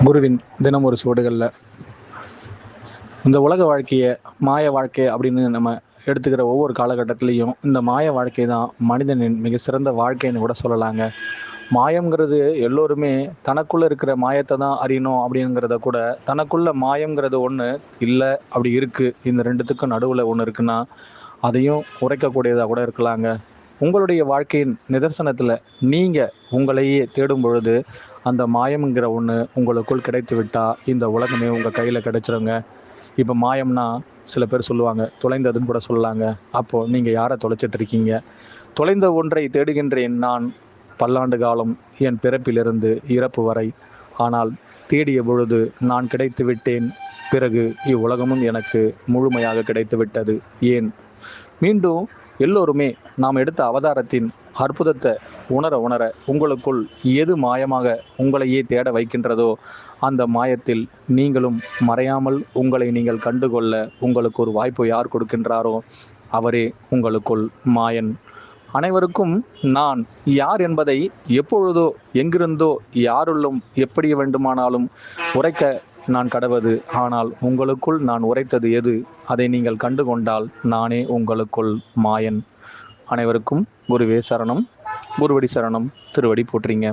குருவின் தினம் ஒரு சுவடுகளில் இந்த உலக வாழ்க்கையை மாய வாழ்க்கை அப்படின்னு நம்ம எடுத்துக்கிற ஒவ்வொரு காலகட்டத்திலையும் இந்த மாய வாழ்க்கை தான் மனிதனின் மிக சிறந்த வாழ்க்கைன்னு கூட சொல்லலாங்க. மாயம்ங்கிறது எல்லோருமே தனக்குள்ளே இருக்கிற மாயத்தை தான் அறியணும் அப்படிங்கிறத கூட தனக்குள்ள மாயங்கிறது ஒன்று இல்லை, அப்படி இருக்குது, இந்த ரெண்டுத்துக்கும் நடுவில் ஒன்று இருக்குன்னா அதையும் உரைக்கக்கூடியதாக கூட இருக்கலாங்க. உங்களுடைய வாழ்க்கையின் நிதர்சனத்தில் நீங்கள் உங்களையே தேடும் பொழுது அந்த மாயம்ங்கிற ஒன்று உங்களுக்குள் கிடைத்து விட்டால் இந்த உலகமே உங்கள் கையில் கிடைச்சிருங்க. இப்போ மாயம்னா சில பேர் சொல்லுவாங்க, தொலைந்ததுன்னு கூட சொல்லலாங்க. அப்போது நீங்கள் யாரை தொலைச்சிட்ருக்கீங்க? தொலைந்த ஒன்றை தேடுகின்றேன் நான் பல்லாண்டு காலம், என் பிறப்பிலிருந்து இறப்பு வரை. ஆனால் தேடிய பொழுது நான் கிடைத்து விட்டேன். பிறகு இவ்வுலகமும் எனக்கு முழுமையாக கிடைத்து விட்டது. ஏன்? மீண்டும் எல்லோருமே நாம் எடுத்த அவதாரத்தின் அற்புதத்தை உணர உணர உங்களுக்குள் எது மாயமாக உங்களையே தேட வைக்கின்றதோ அந்த மாயத்தில் நீங்களும் மறையாமல் உங்களை நீங்கள் கண்டுகொள்ள உங்களுக்கு ஒரு வாய்ப்பு யார் கொடுக்கின்றாரோ அவரே உங்களுக்குள் மாயன். அனைவருக்கும் நான் யார் என்பதை எப்பொழுதோ எங்கிருந்தோ யாருள்ளும் எப்படி வேண்டுமானாலும் உரைக்க நான் கடவது. ஆனால் உங்களுக்குள் நான் உரைத்தது எது, அதை நீங்கள் கண்டுகொண்டால் நானே உங்களுக்குள் மாயன். அனைவருக்கும் குருவே சரணம். குருவடி சரணம். திருவடி போற்றிங்க.